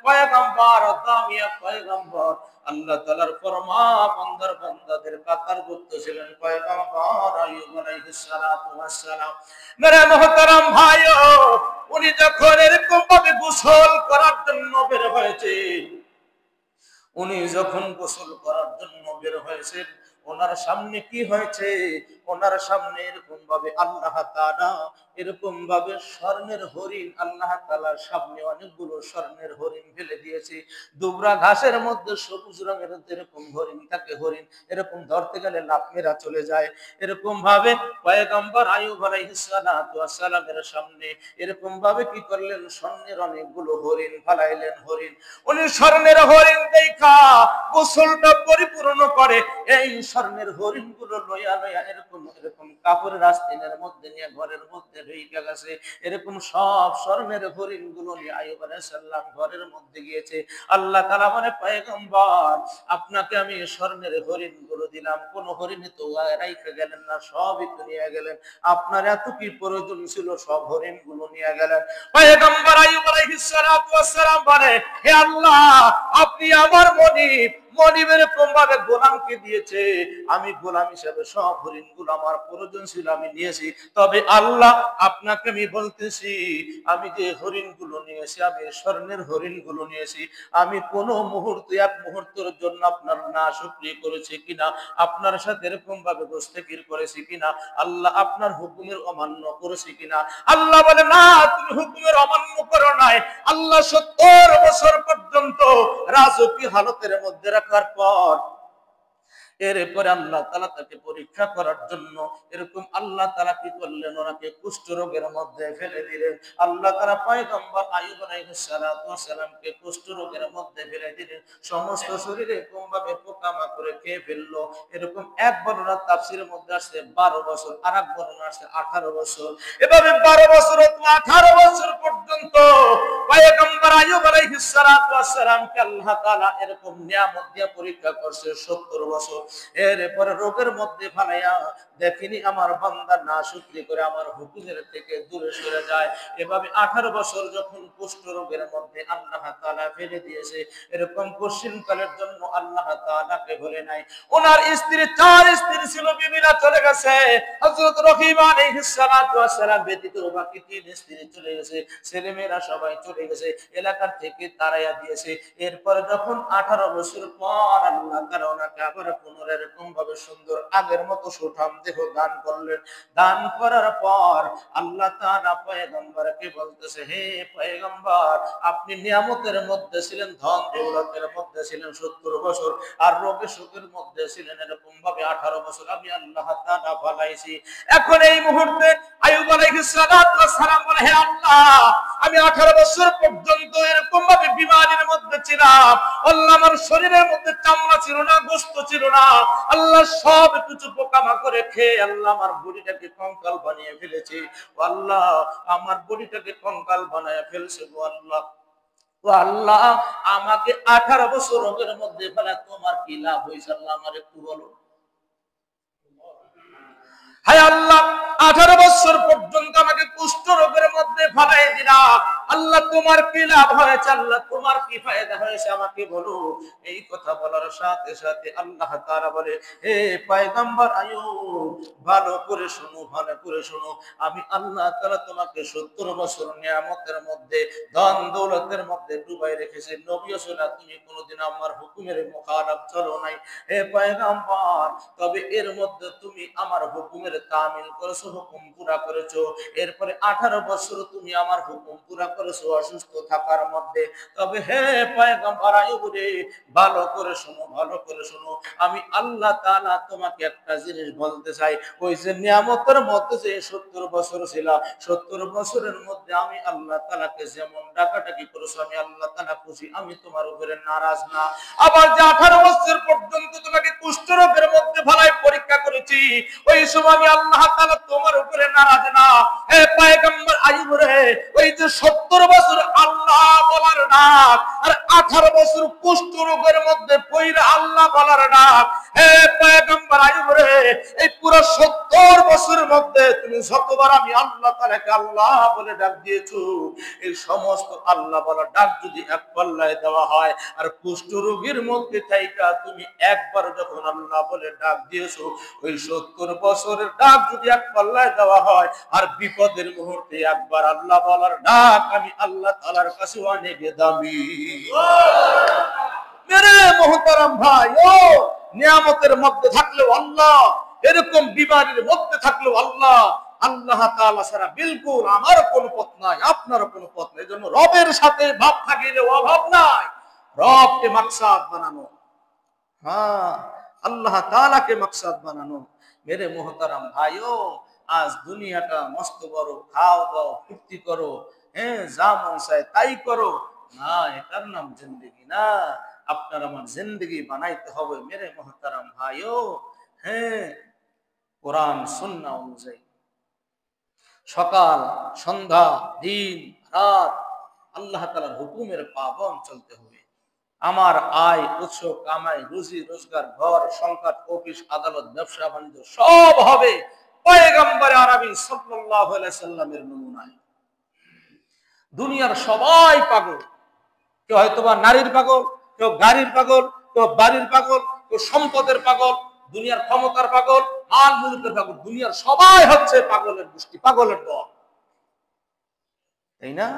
পয়গম্বর, দামিয়া পয়গম্বর, আল্লাহ তাআলার ফরমা বান্দার বান্দাদের কাতারভুক্ত ছিলেন পয়গম্বর আইয়ুব আলাইহিস সালাতু ওয়াস সালাম। মেরে মুহতারাম ভাইও, উনি যখন এরকম ভাবে গোসল করার জন্য বের হয়েছে, উনি যখন গোসল করার জন্য বের হয়েছেন, ওনার সামনে কি হয়েছে? ওনার সামনে এরকম ভাবে আল্লাহ তাআলা এরকম ভাবে স্বর্ণের হরিণ, আল্লাহ তাআলার সামনে অনেকগুলো স্বর্ণের হরিণ ফেলে দিয়েছে। দুবরা ঘাসের মধ্যে সবুজ রঙের এরকম হরিণ থাকে, হরিণ এরকম ধরতে গেলে লাফ মেরা চলে যায়। এরকম ভাবে পয়গম্বর আইয়ুব আলাইহিস সালাতু ওয়াস সালামের সামনে এরকম ভাবে কি করলেন? স্বর্ণের অনেকগুলো হরিণ ফালাইলেন। হরিণ, উনি স্বর্ণের হরিণ দেখা গোসলটা পরিপূর্ণ করে এই স্বর্ণের হরিণ গুলো লইয়া লইয়া এরকম এরকম কাপড়ের আস্তিনের মধ্যে নিয়ে ঘরের মধ্যে ঢুকে গেছে। এরকম সব স্বর্ণের হরিণ গুলো নিয়ে আইয়ুব আলাইহিস সালাম ঘরের মধ্যে গিয়েছে। আল্লাহ তাআলা বলে, পয়গম্বর আপনাকে আমি স্বর্ণের হরিণ গুলো দিলাম, কোন হরিণ তো রাইখে গেলেন না, সবই তো নিয়ে গেলেন। আপনার এত কি প্রয়োজন ছিল সব হরিণ গুলো নিয়ে গেলেন? পয়গম্বর আইয়ুব আলাইহিস সালাতু ওয়াস সালাম বলে, হে আল্লাহ, আপনি আমার মনিবের এরকম ভাবে গোলামকে দিয়েছে, আমি গোলাম হিসেবে সব হরিণ গুলো আমার প্রয়োজন ছিল আমি নিয়েছি। তবে আল্লাহ আপনাকে আমি বলতেছি, আমি যে হরিণ গুলো নিয়েছি, আমি স্বর্ণের হরিণ গুলো নিয়েছি, আমি কোন মুহূর্তে এক মুহূর্তের জন্য আপনার না শুকরিয়া করেছি কিনা, আপনার সাথে এরকম ভাবে গোস্তেগির করেছি কিনা, আল্লাহ আপনার হুকুমের অমান্য করেছি কিনা? আল্লাহ বলে, না, তুমি হুকুমের অমান্য করো নাই। আল্লাহ 70 বছর পর্যন্ত রাজকীয় হালতের মধ্যে রাখার পর এরপরে আল্লাহ তাআলা তাকে পরীক্ষা করার জন্য এরকম আল্লাহ তাআলা কি করলেন? ওনাকে কুষ্ঠ রোগের মধ্যে ফেলে দিলেন। আল্লাহ তাআলা পয়গম্বর আইয়ুব আলাইহিস সালাতু ওয়াস সালামকে কুষ্ঠ রোগের মধ্যে ফেলে দিলেন। সমস্ত শরীরে এরকম ভাবে পোকামাকড়ে খেয়ে ফেললো। এরকম এক বর্ণনা তাফসীরের মধ্যে আসছে 12 বছর, আরেক বর্ণনা আসছে 18 বছর। এভাবে 12 বছর অথবা 18 বছর পর্যন্ত পয়গম্বর আইয়ুব আলাইহিস সালাতু ওয়াস সালামকে আল্লাহ তাআলা এরকম নিয়ামত দিয়ে পরীক্ষা করছে 70 বছর। এরপরে রোগের মধ্যে ফালাইয়া দেখিনি আমার বান্দা না শুকরি করে আমার হুকুমের থেকে দূরে সরে যায়। এভাবে 18 বছর যখন কুষ্ঠ রোগের মধ্যে আল্লাহ তাআলা ফেলে দিয়েছে, এরকম কঠিনকালের জন্য আল্লাহ তাআলাকে ভুলে নাই। ওনার স্ত্রী 4 স্ত্রী ছিল, বিবিরা চলে গেছে। হযরত রহিম আলাইহিস সালাতু ওয়াস সালাম ব্যতীত বাকি 3 স্ত্রী চলে গেছে, ছেলেমেয়েরা সবাই চলে গেছে, এলাকার থেকে তাড়াইয়া দিয়েছে। এরপরে যখন 18 বছর পর আল্লাহ তাআলা ওনাকে আবার পুনরায় এরকম ভাবে সুন্দর আগের মতো সুঠাম দেহ দান করলেন। দান করার পর আল্লাহ তাআলা পয়গম্বরকে বলতেছে, হে পয়গম্বর, আপনি নিয়ামতের মধ্যে ছিলেন, ধন দৌলতের মধ্যে ছিলেন 70 বছর, আর রোগে শোকের মধ্যে ছিলেন এরকম ভাবে 18 বছর। আমি আল্লাহ তাআলা ভালাইছি। এখন এই মুহূর্তে আইয়ুব আলাইহিস সালাতু ওয়াস সালাম বলে, হে আল্লাহ, আমি 18 বছর পর্যন্ত এরকম ভাবে বিমারির মধ্যে ছিলাম। আল্লাহ, আমার শরীরের মধ্যে চামড়া ছিল না, গোশত ছিল না। আল্লাহ, সব কিছু পোকামাকড়ে খেয়ে আল্লাহ আমার বডিটাকে কঙ্কাল বানিয়ে ফেলেছে। ও আল্লাহ, আমার বডিটাকে কঙ্কাল বানিয়ে ফেলছে। ও আল্লাহ, ও আল্লাহ, আমাকে 18 বছর রোগের মধ্যে ফেলা তোমার কি লাভ হয়েছে? আল্লাহ আমার একটু বলো। হায় আল্লাহ, 18 বছর পর্যন্ত আমাকে কুষ্ঠ রোগের মধ্যে ফেলাই দিলা, আল্লাহ তোমার কি লাভ হয়েছে? আল্লাহ তোমার কি ফায়দা হয়েছে আমাকে বলো। এই কথা বলার সাথে সাথে আল্লাহ তাআলা বলে, হে পয়গম্বর আইয়ুব, ভালো করে শোনো, ভালো করে শোনো। আমি আল্লাহ তাআলা তোমাকে 70 বছর নিয়ামতের মধ্যে, ধন দৌলতের মধ্যে ডুবাই রেখেছে। নবীও ছিল, তুমি কোনোদিন আমার হুকুমের মুখালাফ চলো নাই। হে পয়গম্বর, তবে এর মধ্যে তুমি আমার হুকুমের তামিল করেছো, হুকুম পুরা করেছো। এরপরে 18 বছর তুমি আমার হুকুম পুরা করেছো অসুস্থ থাকার মধ্যে। তবে হে পয়গম্বর আইয়ুব রে, ভালো করে শোনো, ভালো করে শোনো। আমি আল্লাহ তাআলা তোমাকে একটা জিনিস বলতে চাই। ওই যে নিয়ামতের মধ্যে যে 70 বছর ছিল, 70 বছরের মধ্যে আমি আল্লাহ তাআলাকে যেমন ডাকাডাকি করেছো, আমি আল্লাহ তাআলা খুশি, আমি তোমার উপরে নারাজ না। আবার যে 18 বছর পর্যন্ত তোমাকে কুষ্ঠ রোগের মধ্যে ভালাই পরীক্ষা করেছি, ওই সময় আমি আল্লাহ তাআলা তোমার উপরে নারাজ না। হে পয়গম্বর আইয়ুব রে, ওই যে 70 বছর আল্লাহ বলার ডাক আর 18 বছর কুষ্ঠ রোগের মধ্যে পইরা আল্লাহ বলার ডাক, হে পয়গম্বর আইয়ুব রে, এই পুরো 70 বছরের মধ্যে তুমি যতবার আমি আল্লাহ তাআলাকে আল্লাহ বলে ডাক দিয়েছো, এই সমস্ত আল্লাহ বলার ডাক যদি এক পাল্লায় দেওয়া হয়, আর কুষ্ঠ রোগের মধ্যে থাইকা তুমি একবার যখন আল্লাহ বলে ডাক দিয়েছো, ওই 70 বছরের ডাক যদি এক পাল্লায় দেওয়া হয়, আর বিপদের মুহূর্তে একবার আল্লাহ বলার ডাক আমি আল্লাহ তাআলার কাছে অনেক দামি। মেরে মুহতারাম ভাই, ও নিয়ামতের মধ্যে থাকলেও আল্লাহ, এরকম বিমারির মধ্যে থাকলেও আল্লাহ, আল্লাহ তাআলা ছাড়া বিলকুল আমার কোনো পথ নাই, আপনার কোনো পথ নাই। এজন্য রবের সাথে ভাব থাকিলে অভাব নাই, রবকে মাকসাদ বানানো, হ্যাঁ আল্লাহ তাআলাকে মাকসাদ বানানো। মেরে মুহতারাম ভাইও, আজ দুনিয়াটা মস্ত বড়, খাও দাও ফুর্তি করো, হ্যাঁ যা মন চায় তাই করো, না এটার নাম জিন্দেগি না। আপনার আমার জিন্দেগি বানাইতে হবে মেরে মুহতারাম ভাইও, হ্যাঁ কোরআন সুন্নাহ অনুযায়ী সকাল সন্ধ্যা দিন রাত আল্লাহ তাআলার হুকুমের পাবন চলতে হবে। আমার আয় উৎস কামাই রুজি রোজগার ঘর সংসার অফিস আদালত ব্যবসা বাণিজ্য সব হবে পয়গম্বর আরবি সাল্লাল্লাহু আলাইহি সাল্লামের নমুনায়। দুনিয়ার সবাই পাগল, কেউ হয়তোবা নারীর পাগল, কেউ গাড়ির পাগল, কেউ বাড়ির পাগল, কেউ সম্পদের পাগল, দুনিয়ার ক্ষমতার পাগল, মাল মুলুকের পাগল, দুনিয়ার সবাই হচ্ছে পাগলের গোষ্ঠী, পাগলের দল, তাই না?